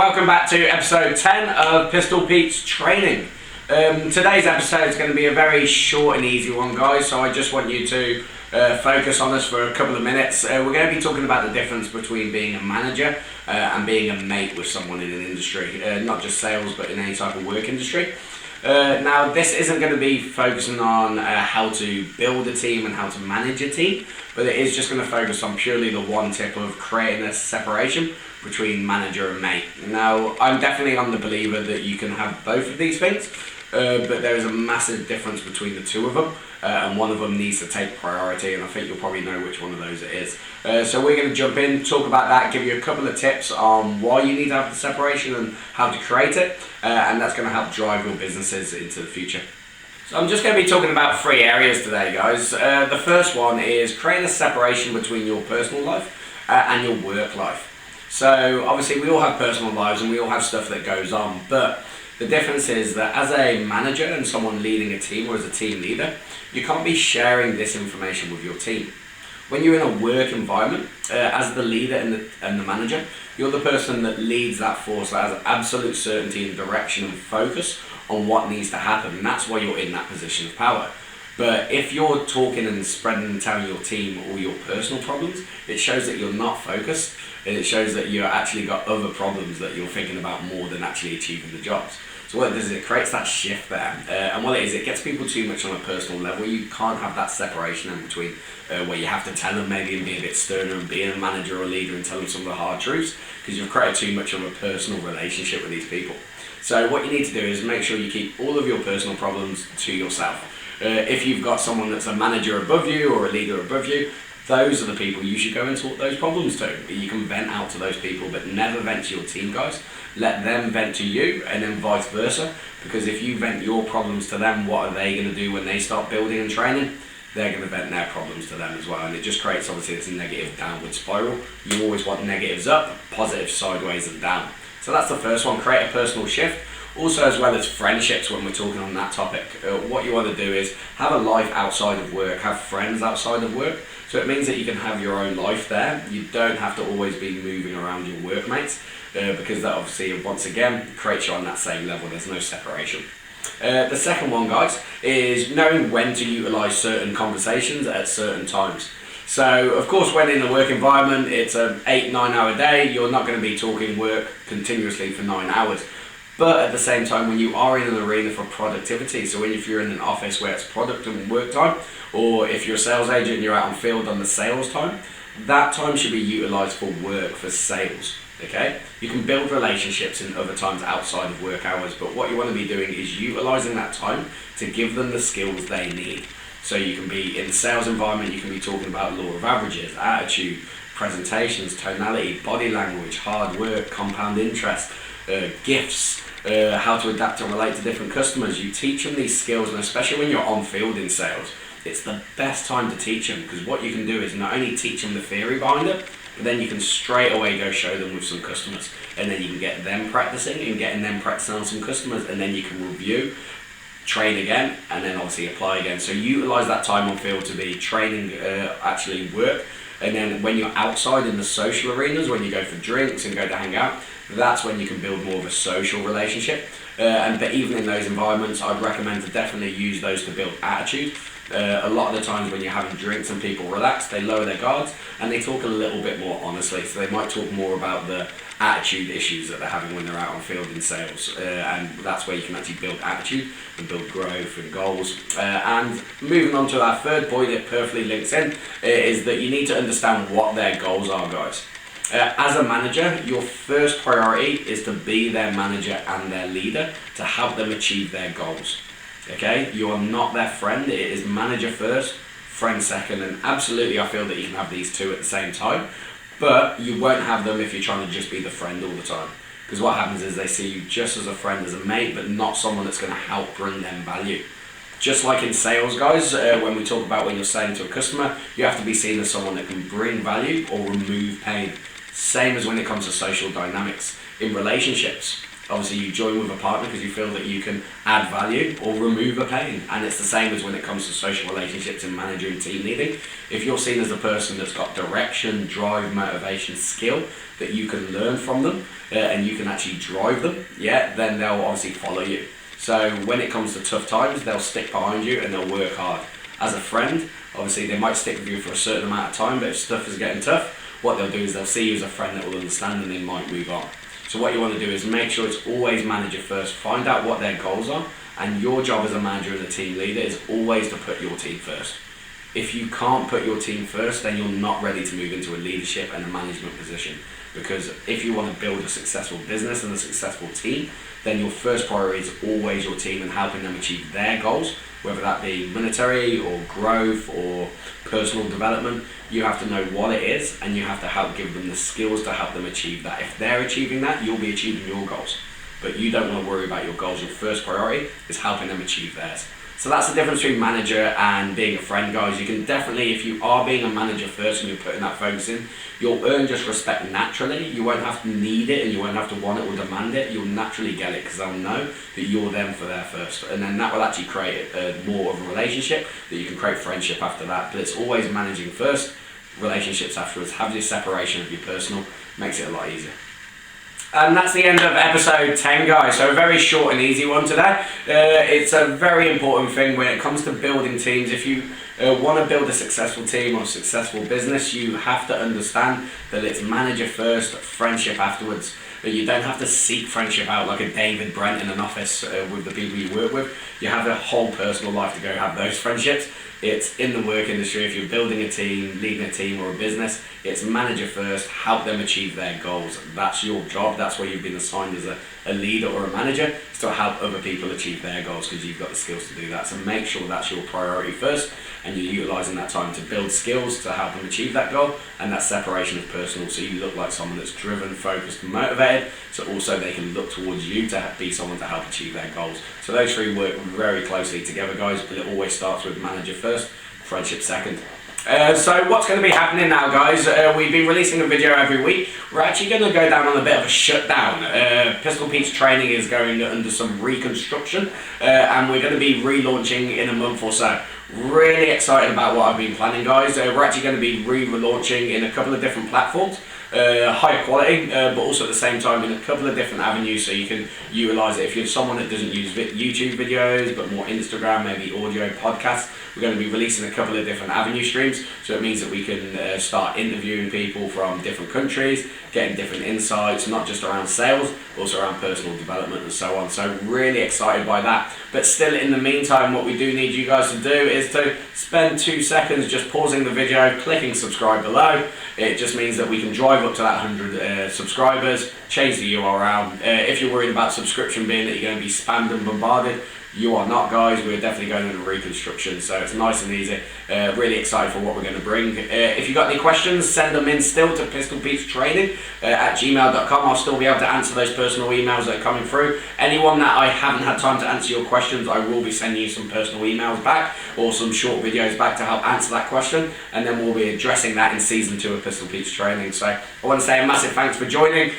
Welcome back to episode 10 of Pistol Pete's Training. Today's episode is going to be a very short and easy one, guys, so I just want you to focus on us for a couple of minutes. We're going to be talking about the difference between being a manager and being a mate with someone in an industry, not just sales but in any type of work industry. Now, this isn't going to be focusing on how to build a team and how to manage a team, but it is just going to focus on purely the one tip of creating a separation between manager and mate. Now, I'm definitely on the believer that you can have both of these things, but there is a massive difference between the two of them, and one of them needs to take priority, and I think you'll probably know which one of those it is. So we're going to jump in, talk about that, give you a couple of tips on why you need to have the separation and how to create it, and that's going to help drive your businesses into the future. So I'm just going to be talking about 3 areas today, guys. The first one is creating a separation between your personal life and your work life. So obviously we all have personal lives and we all have stuff that goes on, but the difference is that as a manager and someone leading a team or as a team leader, you can't be sharing this information with your team. When you're in a work environment, as the leader and the manager, you're the person that leads that force, that has absolute certainty and direction and focus on what needs to happen, and that's why you're in that position of power. But if you're talking and spreading and telling your team all your personal problems, it shows that you're not focused, and it shows that you've actually got other problems that you're thinking about more than actually achieving the jobs. So what it does is it creates that shift there, and what it is, it gets people too much on a personal level. You can't have that separation in between where you have to tell them maybe and be a bit sterner and being a manager or a leader and tell them some of the hard truths, because you've created too much of a personal relationship with these people. So what you need to do is make sure you keep all of your personal problems to yourself. If you've got someone that's a manager above you or a leader above you, those are the people you should go and talk those problems to. You can vent out to those people, but never vent to your team, guys. Let them vent to you, and then vice versa, because if you vent your problems to them, what are they going to do when they start building and training? They're going to vent their problems to them as well, and it just creates obviously this negative downward spiral. You always want negatives up, positives sideways and down. So that's the first one, create a personal shift. Also, as well as friendships, when we're talking on that topic, what you want to do is have a life outside of work, have friends outside of work. So it means that you can have your own life there. You don't have to always be moving around your workmates, because that obviously, once again, creates you on that same level. There's no separation. The second one, guys, is knowing when to utilise certain conversations at certain times. So, of course, when in a work environment, it's an 8-9 hour day, you're not going to be talking work continuously for 9 hours. But at the same time, when you are in an arena for productivity, so if you're in an office where it's product and work time, or if you're a sales agent and you're out on field on the sales time, that time should be utilised for work, for sales, okay? You can build relationships in other times outside of work hours, but what you want to be doing is utilising that time to give them the skills they need. So you can be in the sales environment, you can be talking about law of averages, attitude, presentations, tonality, body language, hard work, compound interest, gifts, how to adapt and relate to different customers. You teach them these skills, and especially when you're on field in sales, it's the best time to teach them, because what you can do is not only teach them the theory behind it, but then you can straight away go show them with some customers, and then you can get them practicing and getting them practicing on some customers, and then you can review, train again, and then obviously apply again. So utilize that time on field to be training, actually work. And then when you're outside in the social arenas, when you go for drinks and go to hang out, that's when you can build more of a social relationship. But even in those environments, I'd recommend to definitely use those to build attitude. A lot of the times when you're having drinks and people relax, they lower their guards and they talk a little bit more honestly. So they might talk more about the attitude issues that they're having when they're out on field in sales, and that's where you can actually build attitude and build growth and goals. And moving on to our third point, it perfectly links in, is that you need to understand what their goals are, guys. As a manager, your first priority is to be their manager and their leader to help them achieve their goals. Okay, you are not their friend. It is manager first, friend second, and absolutely I feel that you can have these two at the same time, but you won't have them if you're trying to just be the friend all the time, because what happens is they see you just as a friend, as a mate, but not someone that's going to help bring them value. Just like in sales, guys, when we talk about when you're selling to a customer, you have to be seen as someone that can bring value or remove pain. Same as when it comes to social dynamics in relationships. Obviously, you join with a partner because you feel that you can add value or remove a pain. And it's the same as when it comes to social relationships and managing and team leading. If you're seen as a person that's got direction, drive, motivation, skill, that you can learn from them and you can actually drive them, then they'll obviously follow you. So when it comes to tough times, they'll stick behind you and they'll work hard. As a friend, obviously they might stick with you for a certain amount of time, but if stuff is getting tough, what they'll do is they'll see you as a friend that will understand and they might move on. So what you want to do is make sure it's always manager first, find out what their goals are, and your job as a manager and a team leader is always to put your team first. If you can't put your team first, then you're not ready to move into a leadership and a management position. Because if you want to build a successful business and a successful team, then your first priority is always your team and helping them achieve their goals, whether that be monetary or growth or personal development. You have to know what it is and you have to help give them the skills to help them achieve that. If they're achieving that, you'll be achieving your goals. But you don't want to worry about your goals. Your first priority is helping them achieve theirs. So that's the difference between manager and being a friend, guys. You can definitely, if you are being a manager first and you're putting that focus in, you'll earn just respect naturally. You won't have to need it and you won't have to want it or demand it. You'll naturally get it because they'll know that you're them for their first. And then that will actually create more of a relationship that you can create friendship after that. But it's always managing first, relationships afterwards. Have your separation of your personal, makes it a lot easier. And that's the end of episode 10, guys. So a very short and easy one today. It's a very important thing when it comes to building teams. If you want to build a successful team or a successful business, you have to understand that it's manager first, friendship afterwards. You don't have to seek friendship out like a David Brent in an office with the people you work with. You have a whole personal life to go have those friendships. It's in the work industry. If you're building a team, leading a team or a business, it's manager first, help them achieve their goals. That's your job. That's where you've been assigned as a leader or a manager, is to help other people achieve their goals because you've got the skills to do that. So make sure that's your priority first and you're utilising that time to build skills to help them achieve that goal, and that separation of personal, so you look like someone that's driven, focused, motivated, so also they can look towards you to be someone to help achieve their goals. So those three work very closely together, guys, but it always starts with manager first, friendship second. So what's going to be happening now, guys, we've been releasing a video every week. We're actually going to go down on a bit of a shutdown. Pistol Pete's training is going under some reconstruction and we're going to be relaunching in a month or so. Really excited about what I've been planning, guys. We're actually going to be relaunching in a couple of different platforms. Higher quality, but also at the same time in a couple of different avenues so you can utilize it. If you're someone that doesn't use YouTube videos but more Instagram, maybe audio, podcasts, we're going to be releasing a couple of different avenue streams, so it means that we can start interviewing people from different countries, getting different insights, not just around sales, but also around personal development and so on. So really excited by that. But still, in the meantime, what we do need you guys to do is to spend 2 seconds just pausing the video, clicking subscribe below. It just means that we can drive up to that 100 subscribers, change the URL. If you're worried about subscription being that you're going to be spammed and bombarded, you are not, guys. We're definitely going into reconstruction, so it's nice and easy. Really excited for what we're going to bring. If you've got any questions, send them in still to pistolpetestraining@gmail.com. I'll still be able to answer those personal emails that are coming through. Anyone that I haven't had time to answer your questions, I will be sending you some personal emails back or some short videos back to help answer that question, and then we'll be addressing that in season 2 of Pistol Pete's Training. So I want to say a massive thanks for joining.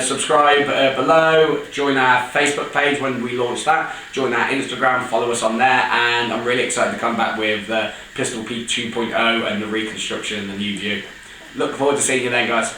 Subscribe below, join our Facebook page when we launch that, join our Instagram, follow us on there, and I'm really excited to come back with Pistol Pete 2.0 and the reconstruction and the new view. Look forward to seeing you then, guys.